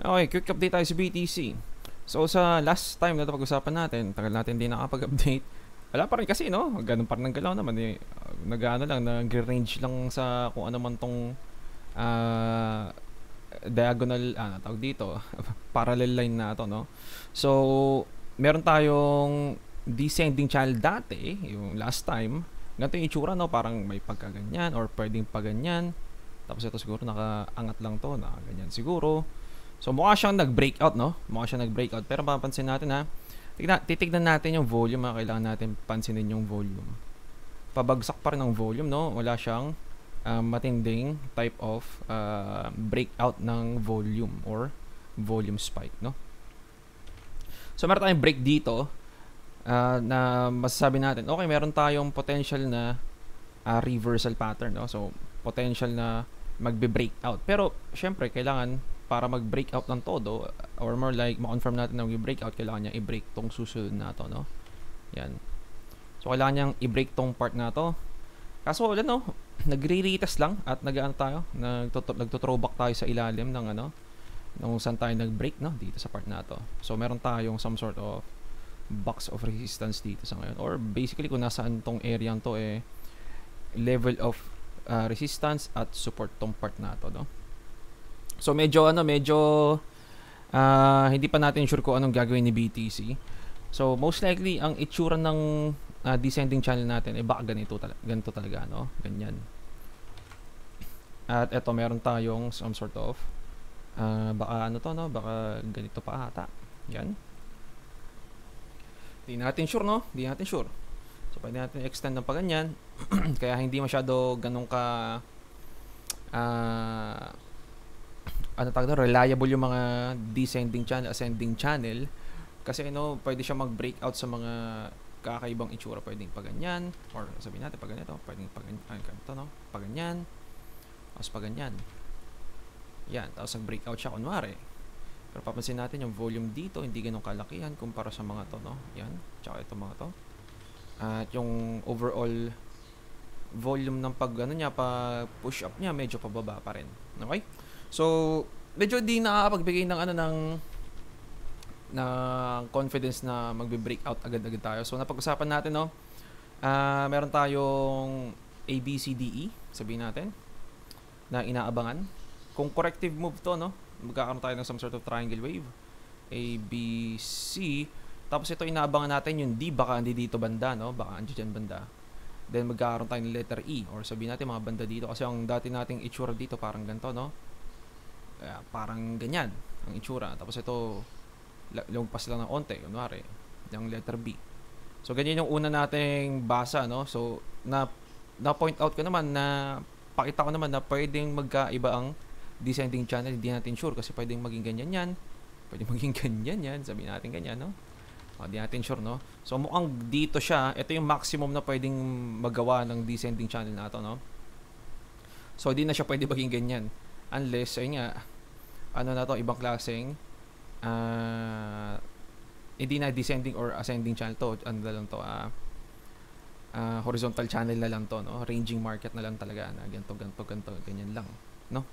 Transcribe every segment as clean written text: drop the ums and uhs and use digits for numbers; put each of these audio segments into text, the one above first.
Okay, quick update tayo sa BTC. So sa last time na ito pag-usapan natin, tagal natin din nakapag-update. Wala pa rin kasi, no? Ganun pa rin ng galaw naman eh. Nag-ano lang, nag-range lang sa kung ano man tong ah, diagonal, tawag dito, parallel line na to, no? So, meron tayong descending channel dati, yung last time. Ganito yung itsura, no? Parang may pagkaganyan or pwedeng paganyan. Tapos ito siguro nakaangat lang to, na ganyan siguro. So mukha siyang nag-breakout, no? Mukha siyang nag-breakout. Pero mapapansin natin, ha, titignan natin yung volume. Kailangan natin pansinin yung volume. Pabagsak pa rin ang volume, no? Wala siyang matinding type of breakout ng volume or volume spike, no? So meron tayong break dito na masasabi natin, okay, meron tayong potential na reversal pattern, no? So potential na magbe-breakout. Pero syempre kailangan para mag-breakout ng todo, or more like ma-confirm natin na mag-breakout, kailangan niya i-break tong susunod na to, no? Yan. So kailangan niyang i-break tong part na to. Kaso wala, no? Nagre-retest lang at nag-ano tayo, nagto-throwback tayo sa ilalim ng ano, nung saan tayo nag-break, no? Dito sa part na to. So meron tayong some sort of box of resistance dito sa ngayon, or basically kung nasaan tong area to eh level of resistance at support tong part na to, no? So medyo hindi pa natin sure kung anong gagawin ni BTC. So most likely ang itsura ng descending channel natin eh baka ganito talaga, no? Ganyan. At eto meron tayong some sort of baka ano to, no? Baka ganito pa ata. Yan. Hindi natin sure, no? Hindi natin sure. So pwede natin extend ng paganyan. Kaya hindi masyado ganun ka reliable yung mga descending channel, ascending channel, kasi pwede siya mag-breakout sa mga kakaibang itsura. Pwedeng paganyan, or sabihin natin paganito, pwedeng paganito, no? Paganyan, tapos paganyan. Yan, tapos nag-breakout siya kunwari. Pero papansin natin yung volume dito, hindi ganun kalakihan kumpara sa mga to, no? Yan, tsaka ito mga to. At yung overall volume ng push up niya, medyo pababa pa rin. Okay? So, medyo di nakakapagbigay ng confidence na magbe-breakout agad-agad tayo. So, napag-usapan natin, no? Meron tayong ABCDE, sabihin natin, na inaabangan. Kung corrective move to, no? Magkakaroon tayo ng some sort of triangle wave. A, B, C. Tapos ito inaabangan natin yung D, baka hindi dito banda, no? Baka andyan dyan banda. Then magkakaroon tayo ng letter E, or sabihin natin mga banda dito. Kasi ang dati nating itsura dito parang ganito, no? Parang ganyan ang itsura. Tapos ito lumpas lang ng onte, kunwari yung letter B. So ganyan yung una nating basa, no? So na point out ko naman, na pakita ko naman na pwedeng magkaiba ang descending channel. Hindi natin sure kasi pwedeng maging ganyan yan, pwedeng maging ganyan yan, sabihin natin ganyan, no? Hindi natin sure, no? So mukhang dito siya, ito yung maximum na pwedeng magawa ng descending channel na to, no? So hindi na siya pwede maging ganyan unless ayun nga, na to, ibang klaseng hindi na descending or ascending channel to, na lang to, horizontal channel na lang to, no? Ranging market na lang talaga, na ganito, ganyan lang, no?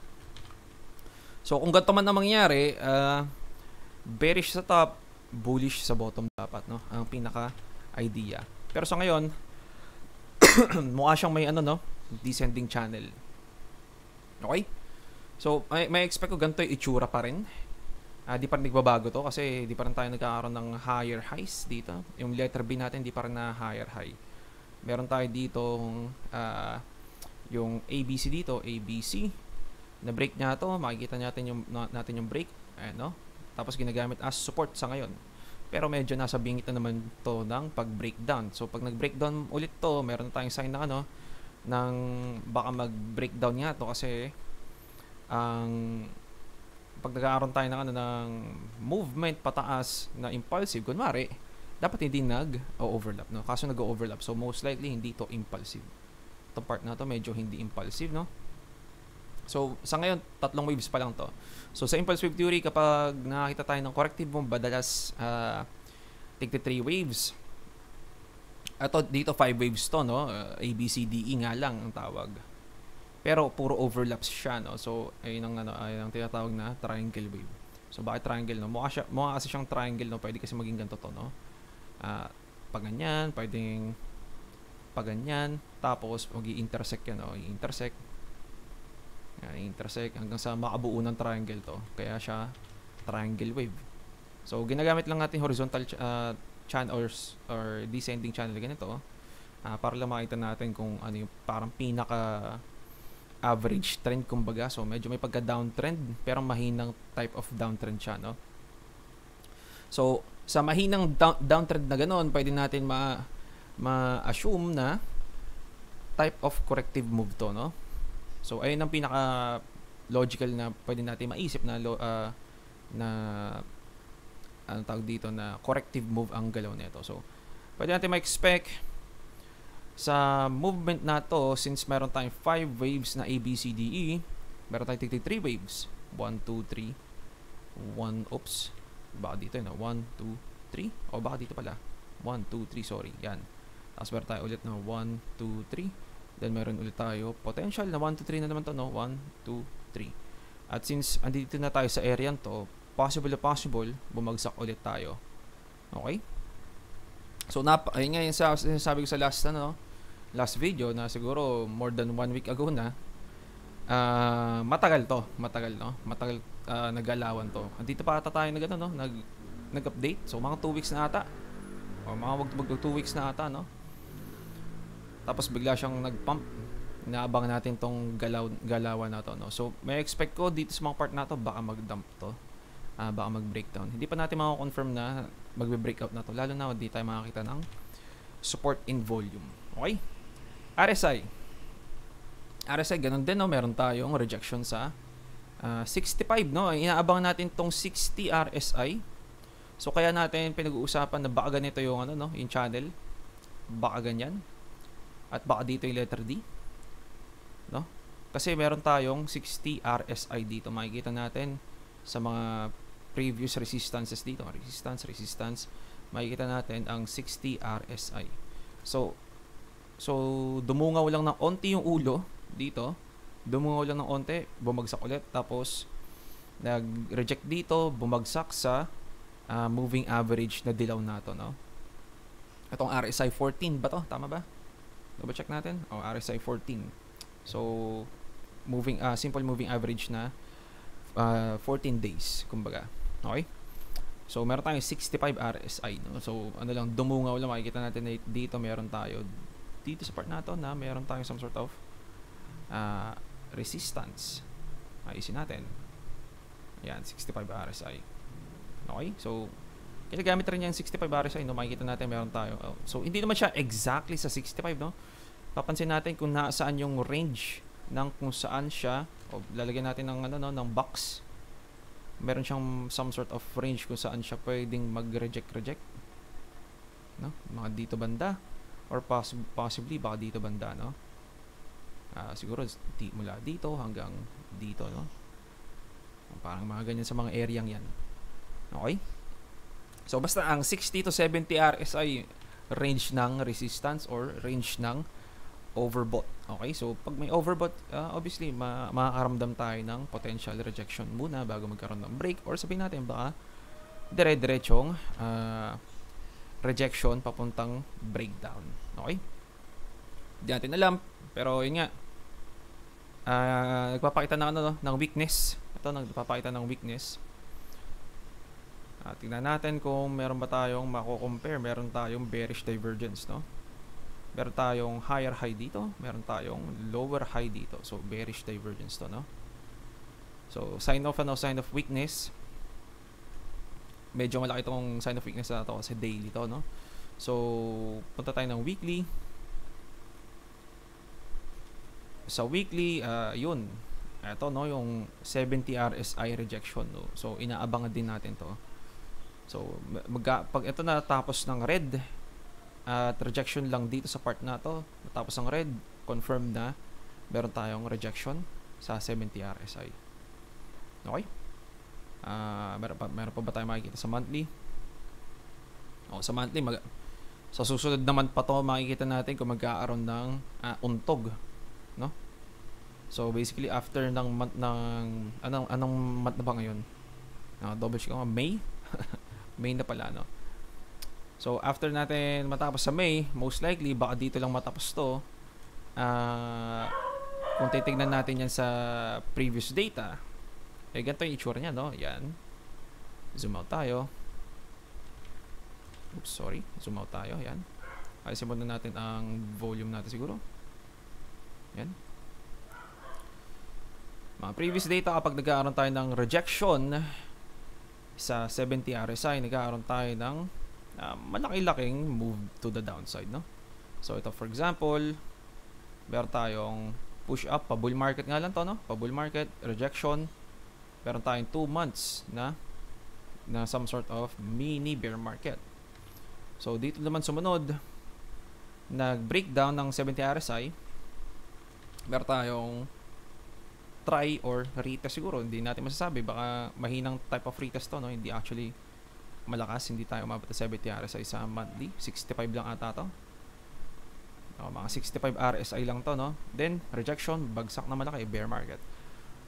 So kung ganito man na mangyari, bearish sa top, bullish sa bottom dapat, no? Ang pinaka idea. Pero sa ngayon mukha siyang may descending channel. Okay? So may expect ko ganito yung itsura pa rin. Di pa rin nagbabago to kasi di pa rin tayo nagkakaroon ng higher highs dito. Yung letter B natin di pa rin na higher high. Meron tayo dito yung ABC dito, ABC. Na break niya to, makikita natin yung break. Ayan, no? Tapos ginagamit as support sa ngayon. Pero medyo nasa bingit na naman to ng pag-breakdown. So pag nag-breakdown ulit to, meron tayong sign na ng baka mag-breakdown nga to, kasi pag nagkakaroon tayo ng movement pataas na impulsive, kunwari, dapat hindi nag-overlap, no? Kaso nag-overlap, so most likely hindi to impulsive. Itong part na to medyo hindi impulsive, no? So sa ngayon 3 waves pa lang to. So sa impulse wave theory, kapag nakakita tayo ng corrective move, madalas tigti 3 waves. Ato dito 5 waves to, no? ABCDE nga lang ang tawag. Pero puro overlaps siya, no? So ayun ang tinatawag na triangle wave. So bakit triangle, no? Mukha kasi siyang triangle, no? Pwede kasi maging ganito to, no? Pag ganyan, pwedeng pag ganyan, tapos mag-i-intersect yan, no? I-intersect. I-intersect hanggang sa makabuo ng triangle to. Kaya siya triangle wave. So ginagamit lang natin horizontal channel or descending channel ganito, para lang makita natin kung ano yung parang pinaka average trend kumbaga. So medyo may pagka downtrend pero mahinang type of downtrend siya, no? So sa mahinang downtrend na ganoon, pwede natin ma-assume na type of corrective move to, no? So ayun ang pinaka logical na pwede natin maisip na ano tawag dito, na corrective move ang galaw nito. So pwede natin ma-expect sa movement na to, since meron tayong 5 waves na A, B, C, D, E, meron tayong 3 waves. 1, 2, 3. 1, oops. Baka dito yun, 1, 2, 3. O baka dito pala. 1, 2, 3, sorry. Yan. Tapos meron tayo ulit na 1, 2, 3. Then meron ulit tayo potential na 1, 2, 3 na naman to, no? 1, 2, 3. At since andito na tayo sa area to, possible, bumagsak ulit tayo. Okay? So, ayun nga yung sabi ko sa last video na siguro more than 1 week ago na. Matagal to. Matagal, no? Matagal nagalawan to. Andito pa ata tayo nag-update. So, mga 2 weeks na ata. O mga 2 weeks na ata, no? Tapos bigla siyang nag-pump. Inaabang natin tong galawan na to, no? So, may expect ko dito sa mga part na to, baka mag-dump to. Baka mag-breakdown. Hindi pa natin makakonfirm na magbe-breakout na to. Lalo na hindi tayo makakita ng support in volume. Okay? RSI. RSI, ganun din, no? Meron tayong rejection sa 65, no? Inaabangan natin tong 60 RSI. So, kaya natin pinag-uusapan na baka ganito yung, yung channel. Baka ganyan. At baka dito yung letter D. No? Kasi meron tayong 60 RSI dito. Makikita natin sa mga previous resistances dito. Resistance. Makikita natin ang 60 RSI. So dumungaw lang ng onti yung ulo dito. Dumungaw lang ng onti, bumagsak ulit. Tapos nag-reject dito, bumagsak sa moving average na dilaw na to, no? Itong RSI 14 ba to? Tama ba? Double check natin. RSI 14. So simple moving average na 14 days, kumbaga. Okay? So, meron tayong 65 RSI, no? So, dumungaw lang, makikita natin na dito meron tayo, dito sa part na to, na meron tayong some sort of resistance. Ayusin natin. Ayan, 65 RSI. Okay? So, kinagamit rin yung 65 RSI, no? Makikita natin meron tayo. So, hindi naman siya exactly sa 65, no? Papansin natin kung nasaan yung range ng kung saan siya, lalagyan natin ng box. Meron siyang some sort of range kung saan siya pwedeng mag-reject, no? Mga dito banda or possibly baka dito banda, no? Siguro mula dito hanggang dito, no? Parang mga ganyan sa mga area yan. Okay? So basta ang 60 to 70 RSI range ng resistance or range ng overbought. Okay, so pag may overbought, obviously makakaramdam tayo ng potential rejection muna bago magkaroon ng break, or sabihin natin baka dire-diretsong rejection papuntang breakdown. Okay, hindi natin alam, pero yun nga, nagpapakita ng weakness. Ito nagpapakita ng weakness. Tingnan natin kung meron ba tayong mako-compare. Meron tayong bearish divergence, no? Meron tayong higher high dito, meron tayong lower high dito. So bearish divergence to, no? So sign of weakness. Medyo malaki itong sign of weakness na to kasi daily to, no? So punta tayo ng weekly. Sa weekly, yun. Ito, no, yung 70 RSI rejection, no? So inaabangan din natin to. So pag ito na tapos ng red, at rejection lang dito sa part na to, tapos ang red, confirm na meron tayong rejection sa 70 RSI. Okay? Meron pa ba tayo makikita sa monthly? Sa monthly, sa susunod naman pa to makikita natin kung magkaaroon ng untog, no? So basically after ng month ng anong month na ba ngayon? Double check ko, May. May na pala, no? So, after natin matapos sa May, most likely, baka dito lang matapos to. Kung titignan natin yan sa previous data, ganito yung itsura niya, no? Yan. Zoom out tayo. Oops, sorry. Zoom out tayo. Yan. Ayusin muna natin ang volume natin siguro. Yan. Mga previous data, kapag nagkakaroon tayo ng rejection sa 70 RSI, nagkakaroon tayo ng malaki-laking move to the downside, no? So, ito for example, meron tayong push up, pa-bull market nga lang to, no? Pa-bull market, rejection. Meron tayong 2 months na some sort of mini bear market. So, dito naman sumunod, nag-breakdown ng 70 RSI. Meron tayong try or retest siguro. Hindi natin masasabi. Baka mahinang type of retest to, no? Hindi actually malakas. Hindi tayo umabot sa 70 RSI sa monthly. 65 lang ata to. Mga 65 RSI lang to, no? Then, rejection, bagsak na malaki, bear market.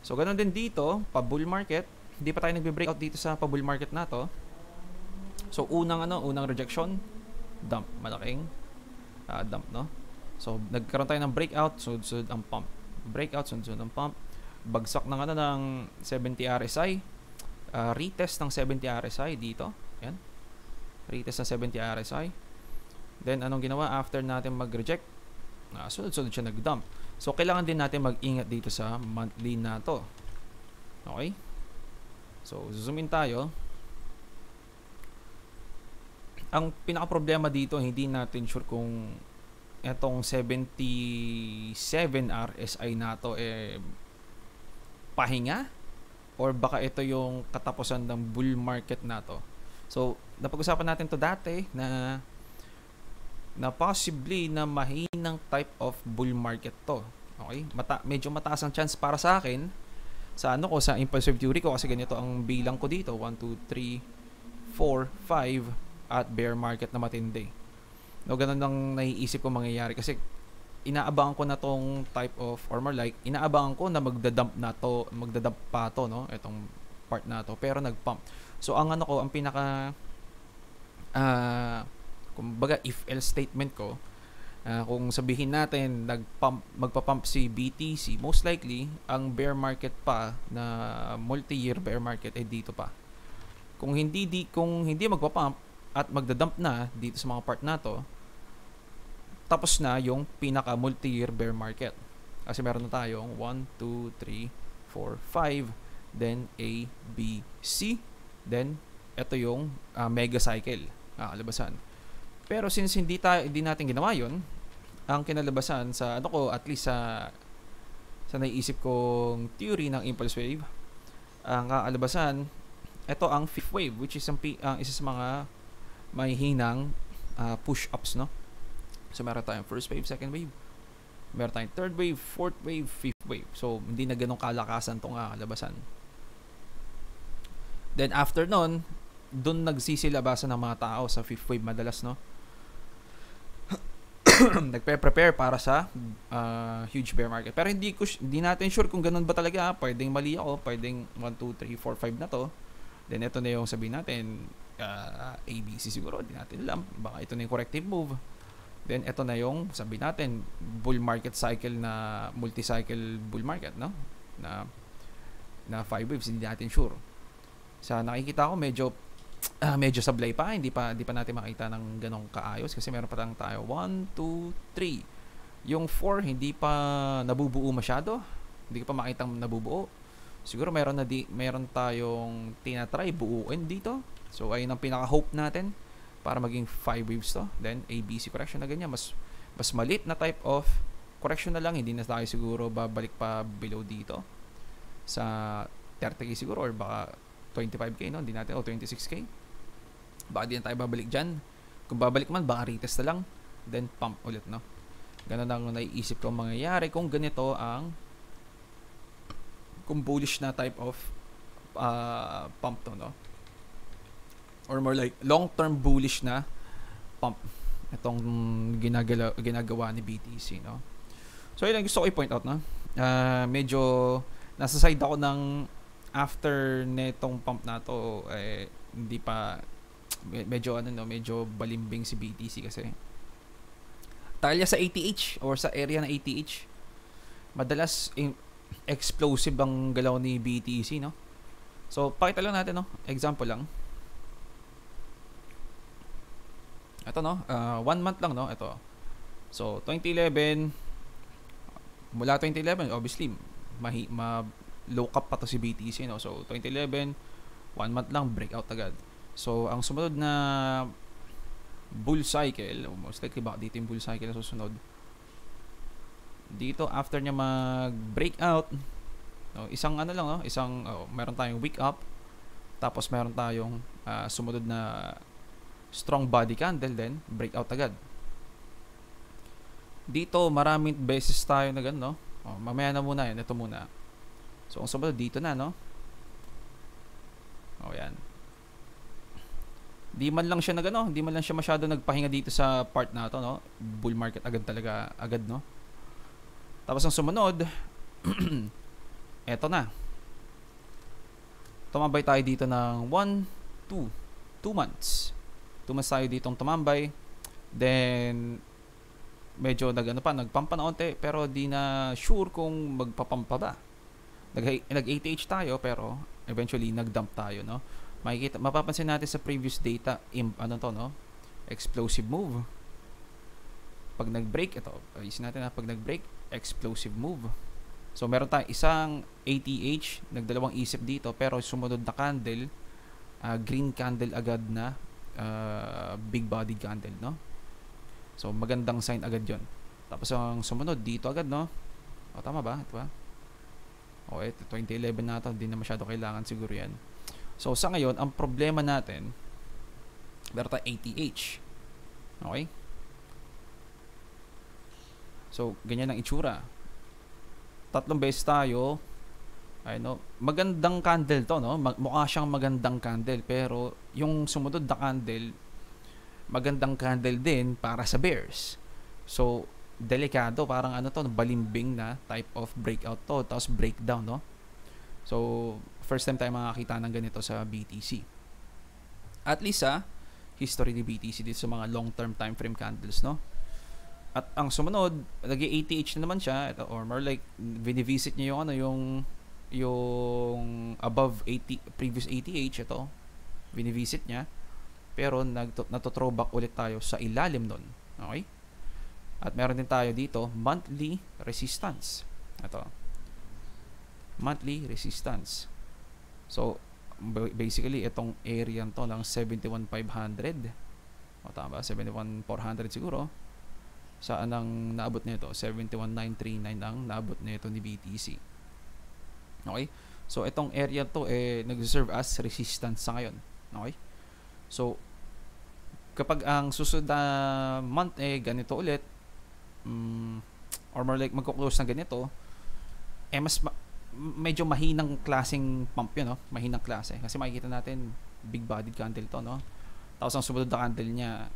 So, ganun din dito, pa-bull market. Hindi pa tayo nagbe-breakout dito sa pa-bull market na to. So, unang rejection, dump, malaking dump, no? So, nagkaroon tayo ng breakout, sunod-sunod ang pump. Breakout, sunod-sunod ang pump. Bagsak ng 70 RSI. Retest ng 70 RSI dito. Yan. Retest ng 70 RSI. Then, anong ginawa after natin mag-reject? Sunod-sunod siya nag-dump. So, kailangan din natin mag-ingat dito sa monthly na to. Okay? So, zoom in tayo. Ang pinaka-problema dito, hindi natin sure kung etong 77 RSI na to pahinga or baka ito yung katapusan ng bull market na to. So, napag-usapan natin to dati na possibly na mahinang type of bull market to. Okay? Medyo mataas ang chance para sa akin sa sa impulsive theory ko kasi ganito ang bilang ko dito. 1, 2, 3, 4, 5 at bear market na matindi. No, ganun lang naiisip ko mangyayari kasi inaabangan ko na tong type of, or more like, inaabangan ko na magdadump pa to, no? Itong part na to, pero nagpump. So, ang ang pinaka, kumbaga, if-else statement ko, kung sabihin natin, magpa-pump si BTC, most likely, ang bear market pa, na multi-year bear market, dito pa. Kung hindi magpa-pump, at magdadump na dito sa mga part na to, tapos na yung pinaka multi-year bear market. Kasi meron na tayong 1, 2, 3, 4, 5, then A, B, C, then ito yung mega cycle, kalabasan. Pero since hindi natin ginawa yun, ang kinalabasan sa at least sa naiisip kong theory ng impulse wave, ang kalabasan, ito ang fifth wave, which is isa sa mga may hinang push-ups, no? So, meron tayong first wave, second wave. Meron tayong third wave, fourth wave, fifth wave. So, hindi na ganun kalakasan itong kalabasan. Then, after nun, dun nagsisilabasan ng mga tao sa fifth wave madalas, no? Nagpe-prepare para sa huge bear market. Pero hindi natin sure kung ganun ba talaga. Pwedeng mali ako. Pwedeng 1, 2, 3, 4, 5 na to. Then, ito na yung sabihin natin, ABC siguro. Hindi natin alam. Baka ito na yung corrective move. Then, ito na yung, sabi natin, bull market cycle na, multi-cycle bull market, no? Na 5 waves, hindi natin sure. Sa nakikita ko, medyo sablay pa. Hindi pa natin makita ng ganong kaayos. Kasi meron pa lang tayo, 1, 2, 3. Yung 4, hindi pa nabubuo masyado. Hindi ko pa makita nabubuo. Siguro meron tayong tinatry buuin dito. So, ayun ang pinaka-hope natin para maging 5 waves to. Then, ABC correction na ganyan. Mas malit na type of correction na lang. Hindi na tayo siguro babalik pa below dito. Sa 30K siguro or baka 25K, no? Hindi natin, 26K. Baka di na tayo babalik dyan. Kung babalik man, baka retest na lang. Then, pump ulit, no? Ganun ang naiisip ko mangyayari kung ganito kung bullish na type of pump to, no? Or more like long-term bullish na pump itong ginagawa ni BTC, no? So, yun ang gusto ko i-point out, no? Medyo nasa side ako ng after netong pump na to, hindi pa, medyo medyo balimbing si BTC kasi talya sa ATH or sa area ng ATH, madalas explosive ang galaw ni BTC, no? So, pakita lang natin, no? Example lang. Ito, no? 1 month lang, no? Ito. So, 2011, mula 2011, obviously, low cap pa to si BTC, no? So, 2011, 1 month lang, breakout agad. So, ang sumunod na bull cycle, most likely baka dito yung bull cycle na susunod. Dito, after niya mag-breakout, no, isang lang, no? Meron tayong wick up, tapos meron tayong sumunod na strong body candle, then breakout agad. Dito, maraming beses tayo na gano'n, no? Mamaya na muna yan, ito muna. So, ang sumunod dito na, no? Yan. Di man lang siya hindi man lang siya masyado nagpahinga dito sa part na to, no? Bull market agad, no? Tapos ang sumunod, eto na. Tumambay tayo dito ng 2 months. 2 months tayo ditong tumambay. Then, medyo nagpump pa na onte, pero di na sure kung magpapump pa ba. Nag-ATH tayo, pero eventually nag-dump tayo, no? Mapapansin natin sa previous data, no? Explosive move. Pag nag-break, ito, ayusin natin pag nag-break, explosive move. So, meron tayong isang ATH, nagdalawang isip dito, pero sumunod na candle, green candle agad na, big bodied candle, no? So, magandang sign agad yon. Tapos, ang sumunod dito agad, no? Tama ba? Ito ba? Ito, 2011 na ito, hindi na masyado kailangan siguro yan. So, sa ngayon, ang problema natin, meron tayong ATH. Okay? So, ganyan ang itsura. 3 beses tayo. Magandang candle to, no? Mukha siyang magandang candle, pero yung sumunod na candle, magandang candle din para sa bears. So, delikado, parang balimbing na type of breakout to, tapos breakdown, no? So, first time tayo makakita ng ganito sa BTC. At least history ni BTC dito sa mga long-term time frame candles, no? At ang sumunod, nag-ATH na naman siya, or more like vinivisit niya yung above 80 previous ATH, ito. Vinivisit niya. Pero nagto-throwback ulit tayo sa ilalim nun. Okay? At meron din tayo dito, monthly resistance. Ito. Monthly resistance. So, basically, itong area to lang 71,500. Tama ba? 71,400 siguro. Saan ang naabot nito? 71,939 ang naabot nito ni BTC. Okay? So, itong area to nag-serve as resistance sa ngayon. Okay? So, kapag ang susunod na month ganito ulit, or more like magko-close na ganito, medyo mahinang klaseng pump yun, no? Mahinang klase. Kasi makikita natin, big bodied candle to, no? Tapos ang sumunod na candle niya,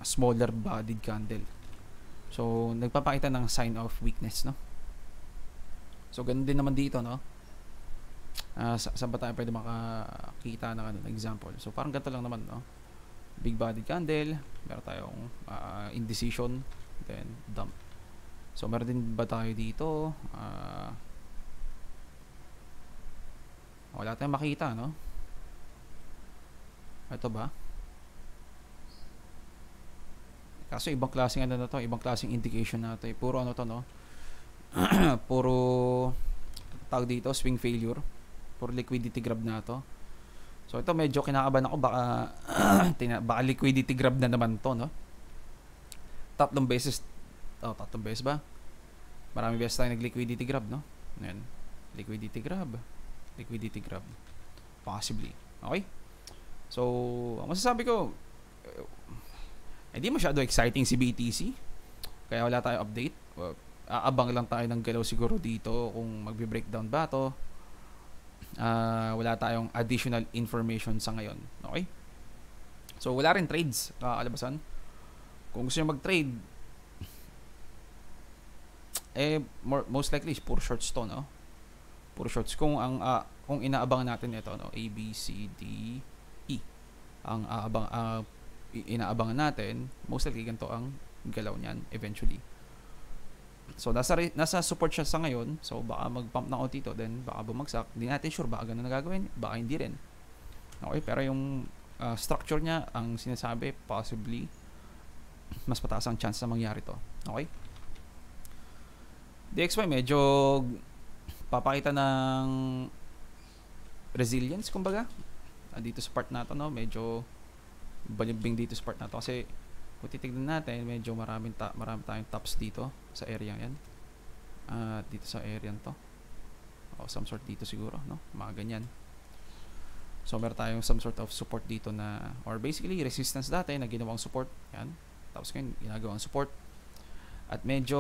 smaller bodied candle. So, nagpapakita ng sign of weakness, no? So, ganun din naman dito, no? Saan ba tayo pwede makakita ng example? So, parang ganito lang naman, no? Big bodied candle, meron tayong indecision, then dump. So, meron din ba tayo dito? Wala tayong makita, no? Ito ba? Kaso ibang klaseng na to, ibang klaseng indication na to. Puro to, no? Puro tawag dito, swing failure. Puro liquidity grab na to. So ito medyo kinakabahan ako, baka baka liquidity grab na naman to, no? Tatlong beses ba? Marami beses tayo nag-liquidity grab, no? Ayan. Liquidity grab. Possibly. Okay? So, ang masasabi ko, hindi masyado exciting si BTC. Kaya wala tayong update. Aabang lang tayo ng galaw siguro dito kung magbe-breakdown ba to. Wala tayong additional information sa ngayon. Okay? So, wala rin trades kakalabasan. Kung gusto nyo mag-trade, most likely, puro shorts to, no? Puro shorts. Kung kung inaabangan natin ito, no, A, B, C, D, E. Ang inaabangan natin, most likely ganito ang galaw niyan eventually. So, nasa support siya sa ngayon. So, baka mag-pump na ako dito. Then, baka bumagsak. Hindi natin sure. Baka ganun na gagawin. Baka hindi rin. Okay? Pero yung structure niya, ang sinasabi, possibly, mas pataas ang chance na mangyari to. Okay? DXY, medyo papakita ng resilience, kumbaga. Dito sa part na to, no? Medyo balimbing dito sa part na to. Kasi, kung titignan natin, medyo marami tayong tops dito sa area yan. Dito sa area to. O some sort dito siguro, no? Mga ganyan. So, meron tayong some sort of support dito na, or basically, resistance dati na ginawang support. Yan. Tapos ngayon, ginagawang support. At medyo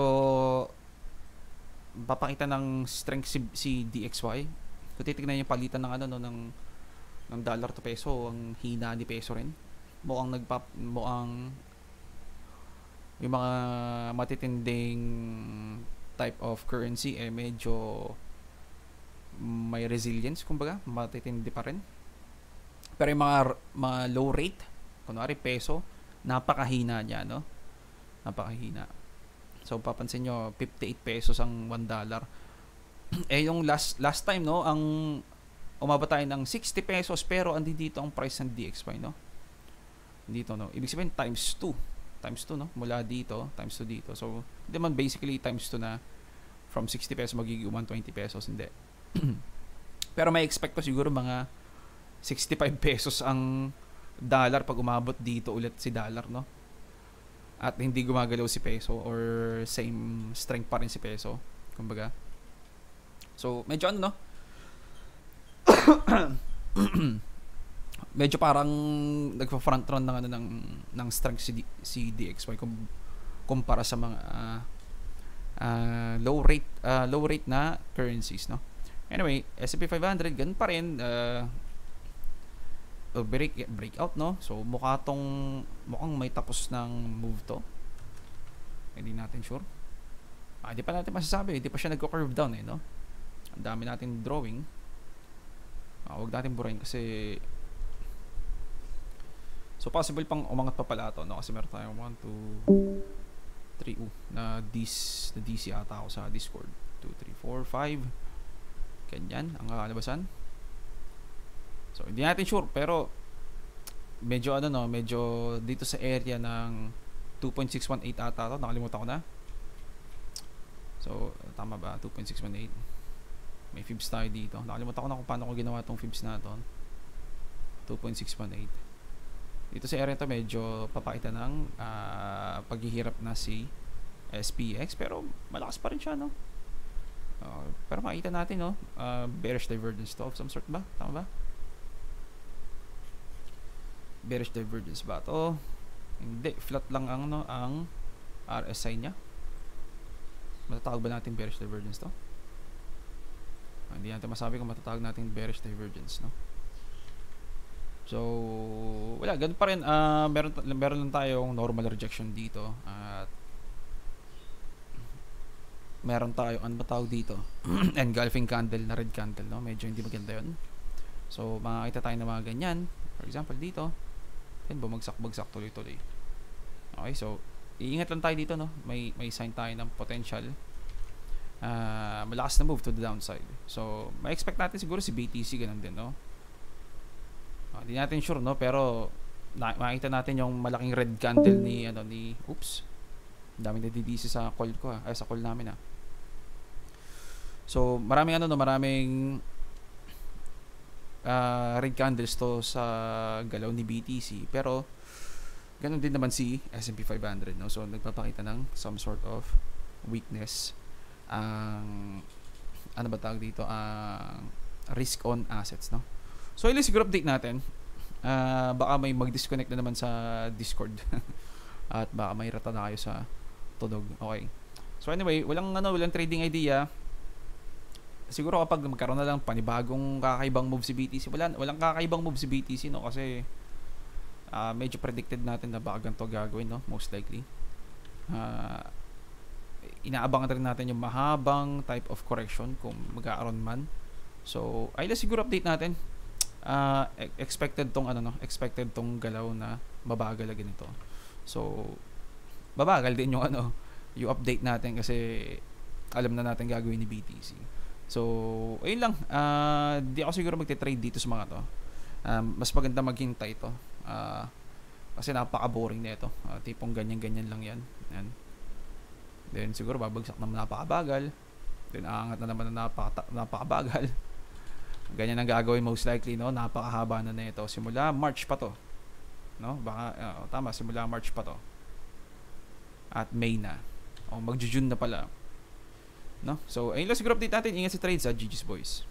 papakita ng strength si DXY. Kung titignan yung palitan ng ng dollar to peso, ang hina ni peso rin. Mukhang yung mga matitinding type of currency medyo may resilience, kumbaga matitindi pa rin. Pero yung mga low rate, kunwari peso, napakahina niya, no? Napakahina. So papansin nyo, 58 pesos ang $1. Yung last time, no, ang umabot tayo ng 60 pesos, pero andi dito ang price ng DXY, no? Dito, no? Ibig sabihin times 2, no? Mula dito times 2 dito. So hindi man basically times 2 na from 60 pesos magiging 120 pesos, hindi. Pero may expect ko siguro mga 65 pesos ang dollar pag umabot dito ulit si dollar, no? At hindi gumagalaw si peso or same strength pa rin si peso, kumbaga. So medyo no? Medyo parang nagfa-front run ng strength si DXY kumpara sa mga low rate na currencies, no? Anyway, S&P 500 ganun pa rin, breakout, no? So mukhang may tapos ng move to. Hindi natin sure. Hindi pa natin masasabi, hindi pa siya nagko-curve down, no? Ang dami natin drawing. Huwag natin burahin kasi so possible pang umangat pa pala to, no? Kasi meron tayong 1, 2, 3 na DC ata ako sa Discord. 2, 3, 4, 5 ganyan ang kalabasan. So hindi natin sure, pero medyo medyo dito sa area ng 2.618 ata to, nakalimutan ko na. So tama ba? 2.618. May fibs tayo dito. Nakalimutan ko na kung paano ko ginawa tong fibs na to. 2.618. Dito sa area to medyo papakita ng paghihirap na si SPX, pero malakas pa rin siya, no? Pero makita natin, no? Bearish divergence to of some sort ba? Tama ba? Bearish divergence ba to? Hindi, flat lang ang RSI niya. Matatawag ba natin bearish divergence to? Hindi natin masabi kung matatawag natin bearish divergence, no? So wala, ganun pa rin. Meron lang tayong normal rejection dito at meron tayong ano ba tawag dito engulfing candle na red candle, no? Medyo hindi maganda yun. So makakita tayo ng mga ganyan, for example dito, then bumagsak tuloy-tuloy. Okay, so iingat lang tayo dito, no? May sign tayo ng potential malakas na move to the downside. So may expect natin siguro si BTC ganun din, no? Hindi natin sure, no? Pero makikita natin yung malaking red candle ni oops, daming nadidisi sa call ko, sa call namin, So maraming maraming red candles to sa galaw ni BTC, pero ganun din naman si S&P 500, no? So nagpapakita ng some sort of weakness ang ano ba tawag dito, ang risk on assets, no? So ili siguro update natin. Baka may mag-disconnect na naman sa Discord at baka may rata na kayo sa tunog. Okay. So anyway, walang trading idea. Siguro kapag magkaroon na lang panibagong kakaibang move si BTC, walang kakaibang move si BTC, no? Kasi medyo predicted natin na baka ganito gagawin, no? Most likely. Inaabangan rin natin yung mahabang type of correction kung magkakaroon man So, ayun lang siguro update natin. Expected tong expected tong galaw na mabagal na ganito. So, babagal din yung yung update natin kasi alam na natin gagawin ni BTC. So, ayun lang. Di ako siguro magte-trade dito sa mga to. Mas maganda maghintay to. Kasi napaka-boring na ito. Tipong ganyan-ganyan lang yan. Yan. Then siguro babagsak na napakabagal. Then aangat na naman na napakabagal. Ganyan ang gagawin most likely, no? Napakahaba na ito. Simula March pa to. No? Baka, tama, simula March pa to. At May na. O, mag-June na pala. No? So, ayun lang siguro update natin. Ingat sa trades, GG's boys.